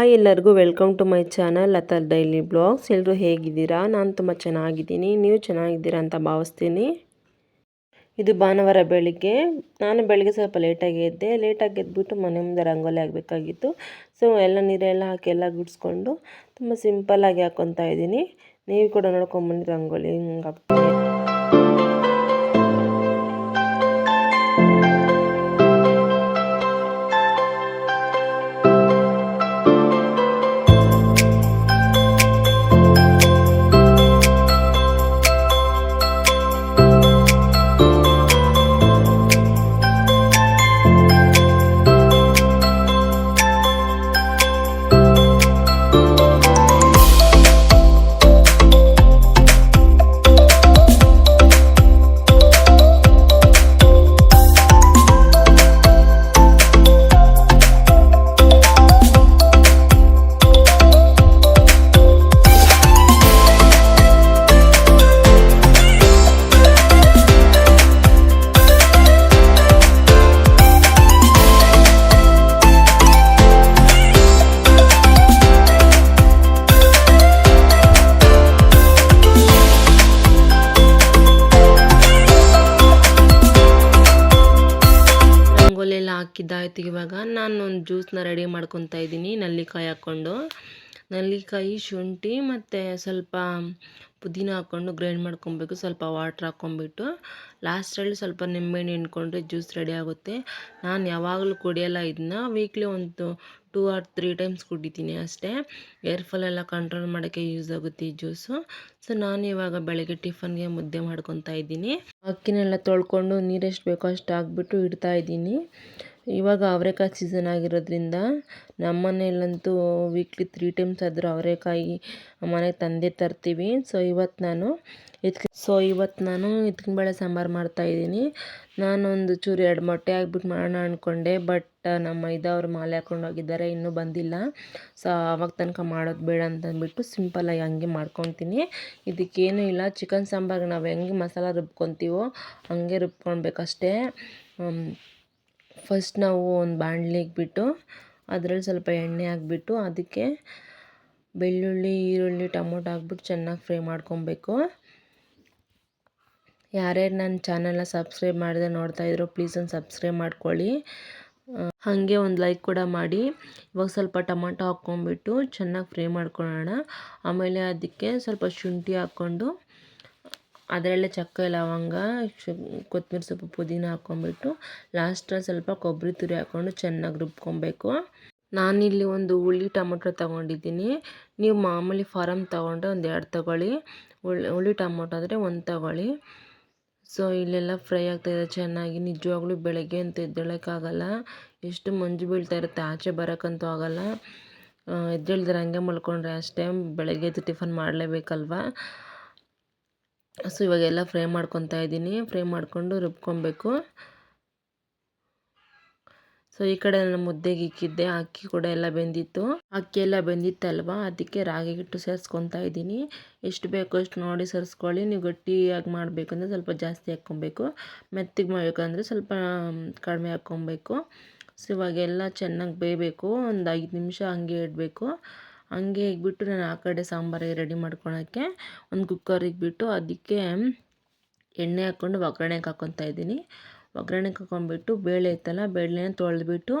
Hi ಎಲ್ಲರಿಗೂ welcome to my channel Latha daily blogs. ಎಲ್ಲರೂ ಹೇಗಿದ್ದೀರಾ? ನಾನು ತುಂಬ ಚೆನ್ನಾಗಿದ್ದೀನಿ. ನೀವು ಚೆನ್ನಾಗಿದ್ದೀರಾ ಅಂತ ಭಾವಿಸ್ತೀನಿ. ಇದು ಭಾನುವಾರ ಬೆಳಿಗ್ಗೆ. ನಾನು ಬೆಳಿಗ್ಗೆ ಸ್ವಲ್ಪ ಲೇಟಾಗಿ ಎದ್ಬಿಟ್ಟು ಮನೆ ಮುಂದೆ ರಂಗೋಲಿ ಆಗಬೇಕಾಗಿತ್ತು. ಸೊ ಎಲ್ಲ ನೀರೆಲ್ಲ ಹಾಕಿ ಎಲ್ಲ ಗುಡಿಸ್ಕೊಂಡು ತುಂಬ ಸಿಂಪಲ್ಲಾಗಿ ಹಾಕ್ಕೊತಾ ಇದ್ದೀನಿ. ನೀವು ಕೂಡ ನೋಡ್ಕೊಂಬನ್ನಿ ರಂಗೋಲಿ ಹಿಂಗೆ ಹಾಕ್ತೀನಿ. ರಂಗೋಲೆಲ್ಲ ಹಾಕಿದ್ದಾಯ್ತು. ಇವಾಗ ನಾನು ಒಂದು ಜ್ಯೂಸನ್ನ ರೆಡಿ ಮಾಡ್ಕೊತಾ ಇದ್ದೀನಿ. ನೆಲ್ಲಿಕಾಯಿ ಹಾಕ್ಕೊಂಡು, ನೆಲ್ಲಿಕಾಯಿ, ಶುಂಠಿ ಮತ್ತು ಸ್ವಲ್ಪ ಪುದೀನ ಹಾಕ್ಕೊಂಡು ಗ್ರೈಂಡ್ ಮಾಡ್ಕೊಬೇಕು. ಸ್ವಲ್ಪ ವಾಟ್ರ್ ಹಾಕ್ಕೊಂಬಿಟ್ಟು ಲಾಸ್ಟಲ್ಲಿ ಸ್ವಲ್ಪ ನಿಂಬೆಹಣ್ಣು ಹಿಂಡ್ಕೊಂಡ್ರೆ ಜ್ಯೂಸ್ ರೆಡಿ ಆಗುತ್ತೆ. ನಾನು ಯಾವಾಗಲೂ ಕುಡಿಯೋಲ್ಲ ಇದನ್ನ. ವೀಕ್ಲಿ ಒಂದು 2 or 3 ಟೈಮ್ಸ್ ಕುಡಿತೀನಿ ಅಷ್ಟೇ. ಏರ್ ಫಾಲ್ ಎಲ್ಲ ಕಂಟ್ರೋಲ್ ಮಾಡೋಕ್ಕೆ ಯೂಸ್ ಆಗುತ್ತೆ ಈ ಜ್ಯೂಸು. ಸೊ ನಾನು ಇವಾಗ ಬೆಳಗ್ಗೆ ಟಿಫನ್ಗೆ ಮುದ್ದೆ ಮಾಡ್ಕೊತಾ ಇದ್ದೀನಿ. ಅಕ್ಕಿನೆಲ್ಲ ತೊಳ್ಕೊಂಡು ನೀರೆಷ್ಟು ಬೇಕೋ ಅಷ್ಟು ಹಾಕ್ಬಿಟ್ಟು ಇಡ್ತಾ ಇದ್ದೀನಿ. ಇವಾಗ ಅವರೆಕಾಯಿ ಸೀಸನ್ ಆಗಿರೋದ್ರಿಂದ ನಮ್ಮ ಮನೆಯಲ್ಲಂತೂ ವೀಕ್ಲಿ 3 ಟೈಮ್ಸ್ ಆದರೂ ಅವರೆಕಾಯಿ ಮನೆಗೆ ತಂದೇ ತರ್ತೀವಿ. ಸೊ ಇವತ್ತು ನಾನು ಬೇಳೆ ಸಾಂಬಾರು ಮಾಡ್ತಾಯಿದ್ದೀನಿ. ನಾನೊಂದು ಚೂರು 2 ಮೊಟ್ಟೆ ಹಾಕ್ಬಿಟ್ಟು ಮಾಡೋಣ ಅಂದ್ಕೊಂಡೆ. ಬಟ್ ನಮ್ಮ ಇದವ್ರು ಮಾಲೆ ಹಾಕ್ಕೊಂಡು ಹೋಗಿದ್ದಾರೆ, ಇನ್ನೂ ಬಂದಿಲ್ಲ. ಸೊ ಆವಾಗ ತನಕ ಮಾಡೋದು ಬೇಡ ಅಂತಂದ್ಬಿಟ್ಟು ಸಿಂಪಲ್ಲಾಗಿ ಹಂಗೆ ಮಾಡ್ಕೊತೀನಿ. ಇದಕ್ಕೇನೂ ಇಲ್ಲ, ಚಿಕನ್ ಸಾಂಬಾರಿಗೆ ನಾವು ಹೆಂಗೆ ಮಸಾಲ ರುಬ್ಕೊತೀವೋ ಹಂಗೆ ರುಬ್ಕೊಳ್ಬೇಕಷ್ಟೇ. ಫಸ್ಟ್ ನಾವು ಒಂದು ಬಾಣಲಿ ಇಕ್ಬಿಟ್ಟು ಅದರಲ್ಲಿ ಸ್ವಲ್ಪ ಎಣ್ಣೆ ಹಾಕ್ಬಿಟ್ಟು ಅದಕ್ಕೆ ಬೆಳ್ಳುಳ್ಳಿ, ಈರುಳ್ಳಿ, ಟೊಮೊಟೊ ಹಾಕ್ಬಿಟ್ಟು ಚೆನ್ನಾಗಿ ಫ್ರೈ ಮಾಡ್ಕೊಬೇಕು. ಯಾರ್ಯಾರು ನನ್ನ ಚಾನಲ್ನ ಸಬ್ಸ್ಕ್ರೈಬ್ ಮಾಡದೆ ನೋಡ್ತಾ ಇದ್ರು ಪ್ಲೀಸ್ ಒಂದು ಸಬ್ಸ್ಕ್ರೈಬ್ ಮಾಡ್ಕೊಳ್ಳಿ. ಹಾಗೆ ಒಂದು ಲೈಕ್ ಕೂಡ ಮಾಡಿ. ಇವಾಗ ಸ್ವಲ್ಪ ಟೊಮೊಟೊ ಹಾಕ್ಕೊಂಬಿಟ್ಟು ಚೆನ್ನಾಗಿ ಫ್ರೈ ಮಾಡ್ಕೊಳ್ಳೋಣ. ಆಮೇಲೆ ಅದಕ್ಕೆ ಸ್ವಲ್ಪ ಶುಂಠಿ ಹಾಕ್ಕೊಂಡು ಅದರಲ್ಲೇ ಚಕ್ಕೆ, ಲವಂಗ, ಕೊತ್ತಂಬರಿ ಸೊಪ್ಪು, ಪುದೀನ ಹಾಕ್ಕೊಂಬಿಟ್ಟು ಲಾಸ್ಟಲ್ಲಿ ಸ್ವಲ್ಪ ಕೊಬ್ಬರಿ ತುರಿ ಹಾಕ್ಕೊಂಡು ಚೆನ್ನಾಗಿ ರುಬ್ಕೊಬೇಕು. ನಾನಿಲ್ಲಿ ಒಂದು ಹುಳಿ ಟೊಮೊಟೊ ತೊಗೊಂಡಿದ್ದೀನಿ. ನೀವು ಮಾಮೂಲಿ ಫಾರಮ್ ತೊಗೊಂಡ್ರೆ ಒಂದು 2 ತೊಗೊಳ್ಳಿ. ಹುಳಿ ಟೊಮೊಟೊ ಆದರೆ 1 ತೊಗೊಳ್ಳಿ. ಸೊ ಇಲ್ಲೆಲ್ಲ ಫ್ರೈ ಆಗ್ತಾಯಿದೆ ಚೆನ್ನಾಗಿ. ನಿಜವಾಗ್ಲೂ ಬೆಳಗ್ಗೆ ಅಂತ ಎದ್ದೇಳೋಕ್ಕಾಗಲ್ಲ, ಎಷ್ಟು ಮಂಜು ಬೀಳ್ತಾ ಇರುತ್ತೆ, ಆಚೆ ಬರೋಕ್ಕಂತೂ ಆಗೋಲ್ಲ. ಎದ್ದೇಳಿದ್ರೆ ಹಂಗೆ ಮಲ್ಕೊಂಡ್ರೆ ಅಷ್ಟೇ. ಬೆಳಗ್ಗೆ ಎದ್ದು ಟಿಫನ್ ಮಾಡಲೇಬೇಕಲ್ವ. ಸೊ ಇವಾಗೆಲ್ಲ ಫ್ರೈ ಮಾಡ್ಕೊತಾ ಇದ್ದೀನಿ. ಫ್ರೈ ಮಾಡಿಕೊಂಡು ರುಬ್ಕೊಬೇಕು. ಸೊ ಈ ಕಡೆ ನಾನು ಮುದ್ದೆಗೆ ಇಕ್ಕಿದ್ದೆ, ಅಕ್ಕಿ ಕೂಡ ಎಲ್ಲ ಬೆಂದಿತ್ತು. ಅಕ್ಕಿ ಎಲ್ಲ ಬೆಂದಿತ್ತಲ್ವ, ಅದಕ್ಕೆ ರಾಗಿ ಹಿಟ್ಟು ಸೇರಿಸ್ಕೊತಾ ಇದ್ದೀನಿ. ಎಷ್ಟು ಬೇಕೋ ಅಷ್ಟು ನೋಡಿ ಸೇರಿಸ್ಕೊಳ್ಳಿ. ನೀವು ಗಟ್ಟಿಯಾಗಿ ಮಾಡಬೇಕಂದ್ರೆ ಸ್ವಲ್ಪ ಜಾಸ್ತಿ ಹಾಕ್ಕೊಬೇಕು, ಮೆತ್ತಗೆ ಮಾಡಬೇಕಂದ್ರೆ ಸ್ವಲ್ಪ ಕಡಿಮೆ ಹಾಕ್ಕೊಬೇಕು. ಸೊ ಇವಾಗೆಲ್ಲ ಚೆನ್ನಾಗಿ ಬೇಯಬೇಕು. ಒಂದು 5 ನಿಮಿಷ ಹಂಗೆ ಇಡಬೇಕು. ಹಂಗೆ ಇಟ್ಬಿಟ್ಟು ನಾನು ಆ ಕಡೆ ಸಾಂಬಾರಿಗೆ ರೆಡಿ ಮಾಡ್ಕೊಳಕ್ಕೆ ಒಂದು ಕುಕ್ಕರ್ ಇಟ್ಬಿಟ್ಟು ಅದಕ್ಕೆ ಎಣ್ಣೆ ಹಾಕ್ಕೊಂಡು ಒಗ್ಗರಣೆಗೆ ಹಾಕ್ಕೊತಾ ಇದ್ದೀನಿ. ಒಗ್ಗರಣೆಗೆ ಹಾಕ್ಕೊಂಬಿಟ್ಟು ಬೇಳೆ ಇತ್ತಲ್ಲ, ಬೇಳೆನ ತೊಳೆದ್ಬಿಟ್ಟು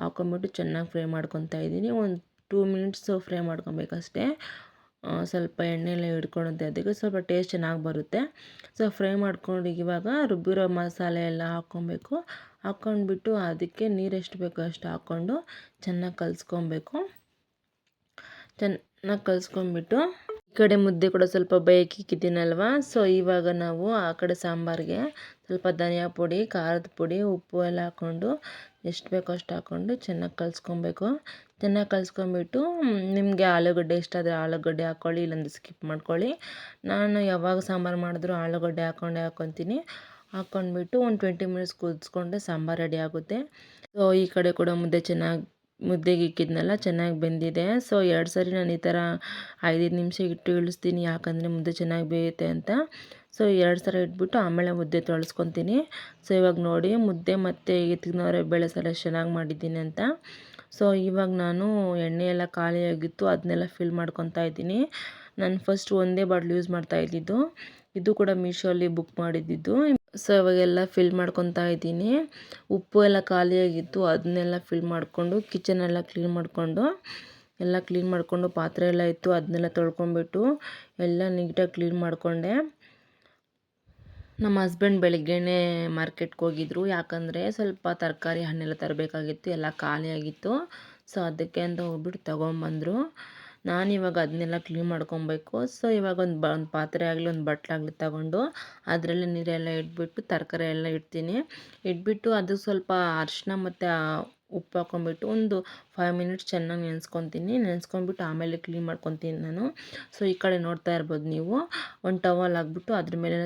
ಹಾಕ್ಕೊಂಬಿಟ್ಟು ಚೆನ್ನಾಗಿ ಫ್ರೈ ಮಾಡ್ಕೊತಾ ಇದ್ದೀನಿ. ಒಂದು 2 ಮಿನಿಟ್ಸು ಫ್ರೈ ಮಾಡ್ಕೊಬೇಕಷ್ಟೇ. ಸ್ವಲ್ಪ ಎಣ್ಣೆ ಎಲ್ಲ ಹಿಡ್ಕೊಳುತ್ತೆ, ಅದಕ್ಕೆ ಸ್ವಲ್ಪ ಟೇಸ್ಟ್ ಚೆನ್ನಾಗಿ ಬರುತ್ತೆ. ಸೊ ಫ್ರೈ ಮಾಡ್ಕೊಂಡು ಇವಾಗ ರುಬ್ಬಿರೋ ಮಸಾಲೆ ಎಲ್ಲ ಹಾಕ್ಕೊಬೇಕು. ಹಾಕ್ಕೊಂಡ್ಬಿಟ್ಟು ಅದಕ್ಕೆ ನೀರು ಎಷ್ಟು ಬೇಕೋ ಅಷ್ಟು ಹಾಕ್ಕೊಂಡು ಚೆನ್ನಾಗಿ ಕಲಿಸ್ಕೊಬೇಕು. ಚೆನ್ನಾಗಿ ಕಲಿಸ್ಕೊಂಬಿಟ್ಟು ಈ ಕಡೆ ಮುದ್ದೆ ಕೂಡ ಸ್ವಲ್ಪ ಬೇಯಕ್ಕೆ ಇಕ್ಕಿದ್ದೀನಲ್ವ. ಸೊ ಇವಾಗ ನಾವು ಆ ಕಡೆ ಸಾಂಬಾರಿಗೆ ಸ್ವಲ್ಪ ಧನಿಯಾ ಪುಡಿ, ಖಾರದ ಪುಡಿ, ಉಪ್ಪು ಎಲ್ಲ ಹಾಕ್ಕೊಂಡು ಎಷ್ಟು ಬೇಕೋ ಅಷ್ಟು ಹಾಕ್ಕೊಂಡು ಚೆನ್ನಾಗಿ ಕಲಿಸ್ಕೊಬೇಕು. ಚೆನ್ನಾಗಿ ಕಲಿಸ್ಕೊಂಬಿಟ್ಟು ನಿಮಗೆ ಆಲೂಗಡ್ಡೆ ಇಷ್ಟ ಆದರೆ ಆಲೂಗಡ್ಡೆ ಹಾಕ್ಕೊಳ್ಳಿ, ಇಲ್ಲಾಂದರೆ ಸ್ಕಿಪ್ ಮಾಡ್ಕೊಳ್ಳಿ. ನಾನು ಯಾವಾಗ ಸಾಂಬಾರು ಮಾಡಿದ್ರು ಆಲೂಗಡ್ಡೆ ಹಾಕ್ಕೊತೀನಿ. ಹಾಕ್ಕೊಂಡ್ಬಿಟ್ಟು ಒಂದು 20 ಮಿನಿಟ್ಸ್ ಕುದಿಸ್ಕೊಂಡ್ರೆ ಸಾಂಬಾರು ರೆಡಿ ಆಗುತ್ತೆ. ಸೊ ಈ ಕಡೆ ಕೂಡ ಮುದ್ದೆಗೆ ಇಕ್ಕಿದ್ನಲ್ಲ ಚೆನ್ನಾಗಿ ಬೆಂದಿದೆ. ಸೊ 2 ಸರಿ ನಾನು ಈ ಥರ 5 ನಿಮಿಷ ಇಟ್ಟು ಇಳಿಸ್ತೀನಿ, ಯಾಕಂದರೆ ಮುದ್ದೆ ಚೆನ್ನಾಗಿ ಬೇಯುತ್ತೆ ಅಂತ. ಸೊ 2 ಸಲ ಇಟ್ಬಿಟ್ಟು ಆಮೇಲೆ ಮುದ್ದೆ ತೊಳ್ಸ್ಕೊತೀನಿ. ಸೊ ಇವಾಗ ನೋಡಿ ಮುದ್ದೆ ಮತ್ತು ಬೇಳೆ ಸಾರು ಎಷ್ಟು ಚೆನ್ನಾಗಿ ಮಾಡಿದ್ದೀನಿ ಅಂತ. ಸೊ ಇವಾಗ ನಾನು ಎಣ್ಣೆ ಎಲ್ಲ ಖಾಲಿಯಾಗಿತ್ತು, ಅದನ್ನೆಲ್ಲ ಫಿಲ್ ಮಾಡ್ಕೊತಾ ಇದ್ದೀನಿ. ನಾನು ಫಸ್ಟ್ ಒಂದೇ ಬಾಟ್ಲ್ ಯೂಸ್ ಮಾಡ್ತಾ ಇದ್ದಿದ್ದು, ಇದು ಕೂಡ ಮೀಶೋಲ್ಲಿ ಬುಕ್ ಮಾಡಿದ್ದಿದ್ದು. ಸೊ ಇವಾಗೆಲ್ಲ ಫಿಲ್ ಮಾಡ್ಕೊತಾ ಇದ್ದೀನಿ. ಉಪ್ಪು ಎಲ್ಲ ಖಾಲಿಯಾಗಿತ್ತು, ಅದನ್ನೆಲ್ಲ ಫಿಲ್ ಮಾಡಿಕೊಂಡು ಕಿಚನ್ ಎಲ್ಲ ಕ್ಲೀನ್ ಮಾಡಿಕೊಂಡು ಪಾತ್ರೆ ಎಲ್ಲ ಇತ್ತು, ಅದನ್ನೆಲ್ಲ ತೊಳ್ಕೊಂಬಿಟ್ಟು ಎಲ್ಲ ನೀಟಾಗಿ ಕ್ಲೀನ್ ಮಾಡಿಕೊಂಡೆ. ನಮ್ಮ ಹಸ್ಬೆಂಡ್ ಬೆಳಗ್ಗೆನೇ ಮಾರ್ಕೆಟ್ಗೆ ಹೋಗಿದ್ರು, ಯಾಕಂದರೆ ಸ್ವಲ್ಪ ತರಕಾರಿ ಹಣ್ಣೆಲ್ಲ ತರಬೇಕಾಗಿತ್ತು, ಎಲ್ಲ ಖಾಲಿಯಾಗಿತ್ತು. ಸೊ ಅದಕ್ಕೆ ಅಂತ ಹೋಗ್ಬಿಟ್ಟು ತೊಗೊಂಬಂದರು. ನಾನಿವಾಗ ಅದನ್ನೆಲ್ಲ ಕ್ಲೀನ್ ಮಾಡ್ಕೊಬೇಕು. ಸೊ ಇವಾಗ ಒಂದು ಪಾತ್ರೆ ಆಗಲಿ ಒಂದು ಬಟ್ಲಾಗಲಿ ತಗೊಂಡು ಅದರಲ್ಲಿ ನೀರೆಲ್ಲ ಇಟ್ಬಿಟ್ಟು ತರಕಾರಿ ಎಲ್ಲ ಇಟ್ಬಿಟ್ಟು ಅದು ಸ್ವಲ್ಪ ಅರಿಶಿನ ಮತ್ತು ಉಪ್ಪು ಹಾಕ್ಕೊಂಬಿಟ್ಟು ಒಂದು 5 ಮಿನಿಟ್ಸ್ ಚೆನ್ನಾಗಿ ನೆನೆಸ್ಕೊಂಬಿಟ್ಟು ಆಮೇಲೆ ಕ್ಲೀನ್ ಮಾಡ್ಕೊತೀನಿ ನಾನು. ಸೊ ಈ ಕಡೆ ನೋಡ್ತಾ ಇರ್ಬೋದು ನೀವು, ಒಂದು ಟವಲ್ ಹಾಕ್ಬಿಟ್ಟು ಅದ್ರ ಮೇಲೆ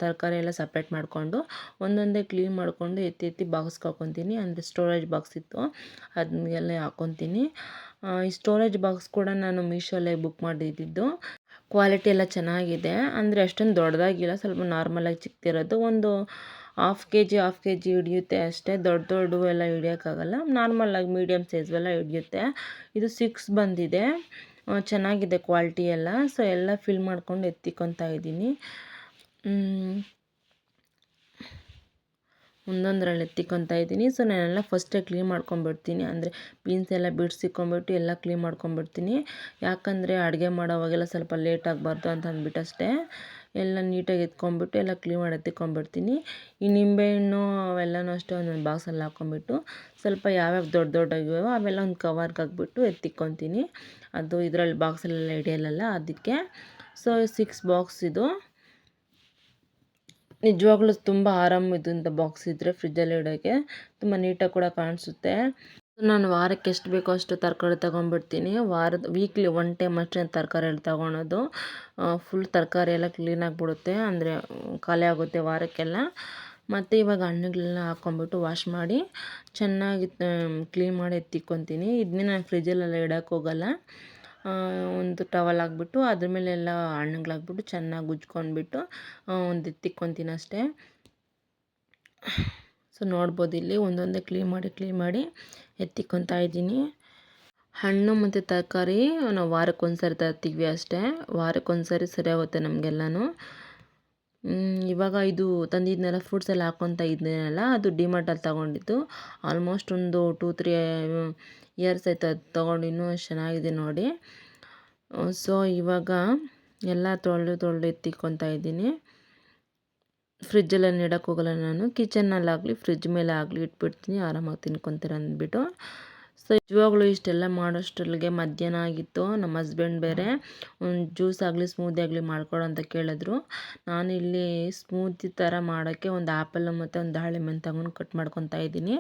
ತರಕಾರಿ ಎಲ್ಲ ಸಪ್ರೇಟ್ ಮಾಡಿಕೊಂಡು ಒಂದೊಂದೇ ಕ್ಲೀನ್ ಮಾಡಿಕೊಂಡು ಎತ್ತಿ ಬಾಕ್ಸ್ಗೆ ಹಾಕ್ಕೊತೀನಿ. ಅಂದರೆ ಸ್ಟೋರೇಜ್ ಬಾಕ್ಸ್ ಇತ್ತು, ಅದನ್ನೆಲ್ಲ ಹಾಕ್ಕೊತೀನಿ. ಈ ಸ್ಟೋರೇಜ್ ಬಾಕ್ಸ್ ಕೂಡ ನಾನು ಮೀಶೋಲ್ಲೇ ಬುಕ್ ಮಾಡಿದ್ದಿದ್ದು. ಕ್ವಾಲಿಟಿ ಎಲ್ಲ ಚೆನ್ನಾಗಿದೆ, ಅಂದರೆ ಅಷ್ಟೊಂದು ದೊಡ್ಡದಾಗಿಲ್ಲ, ಸ್ವಲ್ಪ ನಾರ್ಮಲಾಗಿ ಚಿಕ್ಕದಿರೋದು. ಒಂದು ಹಾಫ್ ಕೆ ಜಿ ಹಿಡಿಯುತ್ತೆ ಅಷ್ಟೇ, ದೊಡ್ಡವು ಎಲ್ಲ ಹಿಡಿಯೋಕ್ಕಾಗಲ್ಲ. ನಾರ್ಮಲಾಗಿ ಮೀಡಿಯಮ್ ಸೈಜ್ವೆಲ್ಲ ಹಿಡಿಯುತ್ತೆ. ಇದು 6 ಬಂದಿದೆ, ಚೆನ್ನಾಗಿದೆ ಕ್ವಾಲಿಟಿ ಎಲ್ಲ. ಸೊ ಎಲ್ಲ ಫಿಲ್ ಮಾಡ್ಕೊಂಡು ಎತ್ತಿಕೊತಾ ಇದ್ದೀನಿ. ಒಂದೊಂದರಲ್ಲಿ ಎತ್ತಿಕೊತಾ ಇದ್ದೀನಿ. ಸೊ ನಾನೆಲ್ಲ ಫಸ್ಟೇ ಕ್ಲೀನ್ ಮಾಡ್ಕೊಂಬಿಡ್ತೀನಿ, ಅಂದರೆ ಬೀನ್ಸ್ ಎಲ್ಲ ಬಿಡಿಸಿಕೊಂಬಿಟ್ಟು ಎಲ್ಲ ಕ್ಲೀನ್ ಮಾಡ್ಕೊಂಬಿಡ್ತೀನಿ. ಯಾಕಂದರೆ ಅಡುಗೆ ಮಾಡೋವಾಗೆಲ್ಲ ಸ್ವಲ್ಪ ಲೇಟ್ ಆಗಬಾರ್ದು ಅಂತ ಅಂದ್ಬಿಟ್ಟು ಅಷ್ಟೇ. ಎಲ್ಲ ನೀಟಾಗಿ ಎತ್ಕೊಂಬಿಟ್ಟು ಎಲ್ಲ ಕ್ಲೀನ್ ಮಾಡಿ ಎತ್ತಿಕೊಂಬಿಡ್ತೀನಿ. ಈ ನಿಂಬೆಹಣ್ಣು ಅವೆಲ್ಲನೂ ಅಷ್ಟೇ ಒಂದೊಂದು ಬಾಕ್ಸಲ್ಲಿ ಹಾಕ್ಕೊಂಬಿಟ್ಟು ಸ್ವಲ್ಪ ಯಾವ್ಯಾವ ದೊಡ್ಡದಾಗಿವೆಯೋ ಅವೆಲ್ಲ ಒಂದು ಕವರ್ಗೆ ಹಾಕ್ಬಿಟ್ಟು ಎತ್ತಿಕ್ಕೊತೀನಿ. ಅದು ಇದರಲ್ಲಿ ಬಾಕ್ಸಲ್ಲೆಲ್ಲ ಹಿಡಿಯಲ್ಲ ಅದಕ್ಕೆ. ಸೊ 6 ಬಾಕ್ಸ್ ಇದು. ನಿಜವಾಗ್ಲೂ ತುಂಬ ಆರಾಮಿದ್ದಂಥ ಬಾಕ್ಸ್ ಇದ್ದರೆ ಫ್ರಿಜ್ಜಲ್ಲಿ ಇಡೋಕ್ಕೆ ತುಂಬ ನೀಟಾಗಿ ಕೂಡ ಕಾಣಿಸುತ್ತೆ. ನಾನು ವಾರಕ್ಕೆ ಎಷ್ಟು ಬೇಕೋ ಅಷ್ಟು ತರಕಾರಿ ತೊಗೊಂಡ್ಬಿಡ್ತೀನಿ. ವೀಕ್ಲಿ 1 ಟೈಮ್ ಅಷ್ಟೇ ತರಕಾರಿ ಎಲ್ಲ ತೊಗೊಳೋದು. ಫುಲ್ ತರಕಾರಿ ಎಲ್ಲ ಕ್ಲೀನಾಗಿಬಿಡುತ್ತೆ, ಅಂದರೆ ಖಾಲಿ ಆಗುತ್ತೆ ವಾರಕ್ಕೆಲ್ಲ. ಮತ್ತು ಇವಾಗ ಹಣ್ಣುಗಳೆಲ್ಲ ಹಾಕ್ಕೊಂಬಿಟ್ಟು ವಾಶ್ ಮಾಡಿ ಚೆನ್ನಾಗಿ ಕ್ಲೀನ್ ಮಾಡಿ ಎತ್ತಿಕ್ಕೊತೀನಿ. ಇದನ್ನೇ ನಾನು ಫ್ರಿಜ್ಜಲ್ಲೆಲ್ಲ ಇಡೋಕ್ಕೆ ಹೋಗಲ್ಲ. ಒಂದು ಟವಲ್ ಹಾಕ್ಬಿಟ್ಟು ಅದ್ರ ಮೇಲೆಲ್ಲ ಹಣ್ಣುಗಳಾಕ್ಬಿಟ್ಟು ಚೆನ್ನಾಗಿ ಉಜ್ಕೊಂಡ್ಬಿಟ್ಟು ಒಂದು ಎತ್ತಿಕ್ಕೊತೀನಿ ಅಷ್ಟೇ. ಸೊ ನೋಡ್ಬೋದು ಇಲ್ಲಿ ಒಂದೊಂದೇ ಕ್ಲೀನ್ ಮಾಡಿ ಎತ್ತಿಕ್ಕೊತಾ ಇದ್ದೀನಿ. ಹಣ್ಣು ಮತ್ತು ತರಕಾರಿ ನಾವು ವಾರಕ್ಕೊಂದ್ಸರಿ ತರ್ತೀವಿ ಅಷ್ಟೇ, ವಾರಕ್ಕೊಂದ್ಸರಿ ಸರಿ ಆಗುತ್ತೆ ನಮಗೆಲ್ಲನೂ. ಇವಾಗ ಇದು ತಂದಿದ್ದನ್ನೆಲ್ಲ ಫ್ರೂಟ್ಸ್ ಎಲ್ಲ ಹಾಕ್ಕೊತಾ ಇದ್ದೀನಲ್ಲ, ಅದು ಡಿಮಾರ್ಟಲ್ಲಿ ತೊಗೊಂಡಿದ್ದು. ಆಲ್ಮೋಸ್ಟ್ ಒಂದು 2-3 ಇಯರ್ಸ್ ಆಯ್ತು ಅದು ತೊಗೊಂಡು, ಇನ್ನೂ ಚೆನ್ನಾಗಿದೆ ನೋಡಿ. ಸೊ ಇವಾಗ ಎಲ್ಲ ತೊಳೆದು ಎತ್ತಿಕ್ಕೊತಾ ಇದ್ದೀನಿ. ಫ್ರಿಜ್ಜೆಲ್ಲ ಇಡೋಕ್ಕೆ ಹೋಗಲ್ಲ ನಾನು, ಕಿಚನ್ನಲ್ಲಾಗಲಿ ಫ್ರಿಜ್ ಮೇಲೆ ಆಗಲಿ ಇಟ್ಬಿಡ್ತೀನಿ, ಆರಾಮಾಗಿ ತಿನ್ಕೊತೀರ ಅಂದ್ಬಿಟ್ಟು. ಸೊ ನಿಜವಾಗ್ಲೂ ಇಷ್ಟೆಲ್ಲ ಮಾಡೋಷ್ಟರಲ್ಲಿಗೆ ಮಧ್ಯಾಹ್ನ ಆಗಿತ್ತು. ನಮ್ಮ ಹಸ್ಬೆಂಡ್ ಬೇರೆ ಒಂದು ಜ್ಯೂಸ್ ಆಗಲಿ ಸ್ಮೂದಿ ಆಗಲಿ ಮಾಡ್ಕೊಡು ಅಂತ ಕೇಳಿದ್ರು. ನಾನಿಲ್ಲಿ ಸ್ಮೂದಿ ಥರ ಮಾಡೋಕ್ಕೆ ಒಂದು ಆ್ಯಪಲ್ ಮತ್ತು ಒಂದು ದಾಳಿಂಬೆ ತಗೊಂಡು ಕಟ್ ಮಾಡ್ಕೊತಾ ಇದ್ದೀನಿ.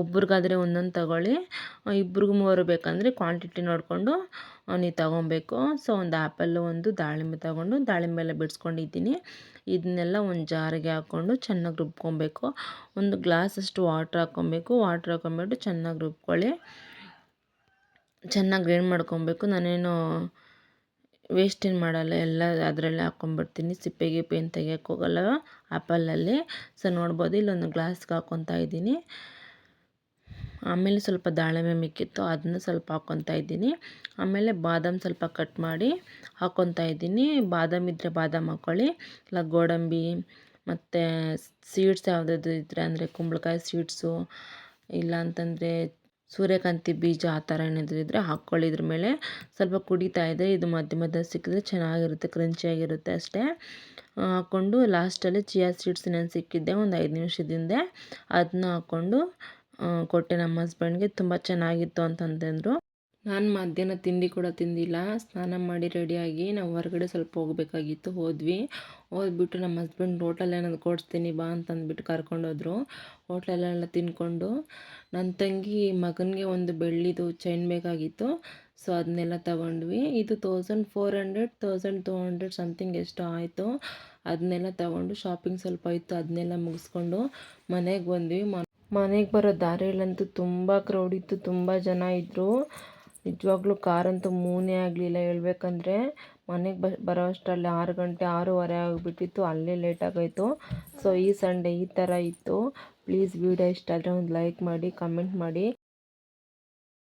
ಒಬ್ರಿಗಾದರೆ ಒಂದೊಂದು ತಗೊಳ್ಳಿ, 2-3 ಬೇಕಂದರೆ ಕ್ವಾಂಟಿಟಿ ನೋಡಿಕೊಂಡು ನೀವು ತೊಗೊಬೇಕು. ಸೊ ಒಂದು ಆ್ಯಪಲ್ಲು ಒಂದು ದಾಳಿಂಬೆ ತೊಗೊಂಡು ದಾಳಿಂಬೆ ಎಲ್ಲ ಬಿಡಿಸ್ಕೊಂಡಿದ್ದೀನಿ. ಇದನ್ನೆಲ್ಲ ಒಂದು ಜಾರಿಗೆ ಹಾಕ್ಕೊಂಡು ಚೆನ್ನಾಗಿ ರುಬ್ಕೊಬೇಕು. ಒಂದು ಗ್ಲಾಸಷ್ಟು ವಾಟ್ರ್ ಹಾಕ್ಕೊಂಬಿಟ್ಟು ಚೆನ್ನಾಗಿ ರುಬ್ಕೊಳ್ಳಿ. ಚೆನ್ನಾಗಿ ಗ್ರೈಂಡ್ ಮಾಡ್ಕೊಬೇಕು. ನಾನೇನು ವೇಸ್ಟ್ ಏನು ಮಾಡಲ್ಲ, ಎಲ್ಲ ಅದರಲ್ಲೇ ಹಾಕ್ಕೊಂಬಿಡ್ತೀನಿ. ಸಿಪ್ಪೆ ಏನು ತೆಗಿಯೋಕ್ಕೆ ಹೋಗಲ್ಲ ಆ್ಯಪಲಲ್ಲಿ. ಸೊ ನೋಡ್ಬೋದು ಇಲ್ಲೊಂದು ಗ್ಲಾಸ್ಗೆ ಹಾಕ್ಕೊತಾ ಇದ್ದೀನಿ. ಆಮೇಲೆ ಸ್ವಲ್ಪ ದಾಳಿಂಬೆ ಮಿಕ್ಕಿತ್ತು, ಅದನ್ನು ಸ್ವಲ್ಪ ಹಾಕ್ಕೊತಾ ಇದ್ದೀನಿ. ಆಮೇಲೆ ಬಾದಾಮ್ ಸ್ವಲ್ಪ ಕಟ್ ಮಾಡಿ ಹಾಕ್ಕೊತಾ ಇದ್ದೀನಿ. ಬಾದಾಮ್ ಇದ್ದರೆ ಬಾದಾಮ್ ಹಾಕ್ಕೊಳ್ಳಿ, ಇಲ್ಲ ಗೋಡಂಬಿ ಮತ್ತು ಸೀಡ್ಸ್ ಯಾವುದಾದ್ರು ಇದ್ದರೆ, ಅಂದರೆ ಕುಂಬಳಕಾಯಿ ಸೀಡ್ಸು, ಇಲ್ಲ ಅಂತಂದರೆ ಸೂರ್ಯಕಾಂತಿ ಬೀಜ ಆ ಥರ ಏನಾದರೂ ಇದ್ದರೆ ಹಾಕ್ಕೊಳ್ಳಿ. ಇದ್ರ ಮೇಲೆ ಸ್ವಲ್ಪ ಕುಡಿತಾ ಇದೆ, ಇದು ಮಧ್ಯ ಸಿಕ್ಕಿದ್ರೆ ಚೆನ್ನಾಗಿರುತ್ತೆ, ಕ್ರಂಚಿಯಾಗಿರುತ್ತೆ ಅಷ್ಟೇ. ಹಾಕ್ಕೊಂಡು ಲಾಸ್ಟಲ್ಲಿ ಚಿಯಾ ಸೀಡ್ಸ್ ಸಿಕ್ಕಿದ್ದೆ ಒಂದು 5 ನಿಮಿಷದಿಂದ, ಅದನ್ನ ಹಾಕ್ಕೊಂಡು ಕೊಟ್ಟೆ ನಮ್ಮ ಹಸ್ಬೆಂಡ್ಗೆ. ತುಂಬ ಚೆನ್ನಾಗಿತ್ತು ಅಂತಂದರು. ನಾನು ಮಧ್ಯಾಹ್ನ ತಿಂಡಿ ಕೂಡ ತಿಂದಿಲ್ಲ, ಸ್ನಾನ ಮಾಡಿ ರೆಡಿಯಾಗಿ ನಾವು ಹೊರಗಡೆ ಸ್ವಲ್ಪ ಹೋಗಬೇಕಾಗಿತ್ತು. ಹೋದ್ಬಿಟ್ಟು ನಮ್ಮ ಹಸ್ಬೆಂಡ್ ಹೋಟೆಲ್ ಏನಾದ್ರು ಕೊಡಿಸ್ತೀನಿ ಬಾ ಅಂತಂದ್ಬಿಟ್ಟು ಕರ್ಕೊಂಡೋದ್ರು. ಹೋಟ್ಲಲ್ಲೆಲ್ಲ ತಿಂದ್ಕೊಂಡು ನನ್ನ ತಂಗಿ ಮಗನಿಗೆ ಒಂದು ಬೆಳ್ಳಿದು ಚೈನ್ ಬೇಕಾಗಿತ್ತು. ಸೊ ಅದನ್ನೆಲ್ಲ ತಗೊಂಡ್ವಿ. ಇದು 1400 1200 ಸಮಥಿಂಗ್ ಎಷ್ಟೋ ಆಯಿತು. ಅದನ್ನೆಲ್ಲ ತಗೊಂಡು ಶಾಪಿಂಗ್ ಸ್ವಲ್ಪ ಇತ್ತು, ಅದನ್ನೆಲ್ಲ ಮುಗಿಸ್ಕೊಂಡು ಮನೆಗೆ ಬಂದ್ವಿ. ಮನೆಗೆ ಬರೋ ದಾರಿಯಲ್ಲಂತೂ ತುಂಬ ಕ್ರೌಡ್ ಇತ್ತು, ತುಂಬ ಜನ ಇದ್ದರು. ನಿಜವಾಗ್ಲೂ ಕಾರಂತೂ ಮೂನೇ ಆಗಲಿಲ್ಲ ಹೇಳ್ಬೇಕಂದ್ರೆ. ಮನೆಗೆ ಬರೋ ಅಷ್ಟರಲ್ಲಿ 6 ಗಂಟೆ 6:15 ಆಗಿಬಿಟ್ಟಿತ್ತು, ಅಲ್ಲೇ ಲೇಟಾಗೋಯಿತು. ಸೊ ಈ ಸಂಡೇ ಈ ಥರ ಇತ್ತು. ಪ್ಲೀಸ್ ವಿಡಿಯೋ ಇಷ್ಟ ಆದರೆ ಒಂದು ಲೈಕ್ ಮಾಡಿ, ಕಮೆಂಟ್ ಮಾಡಿ.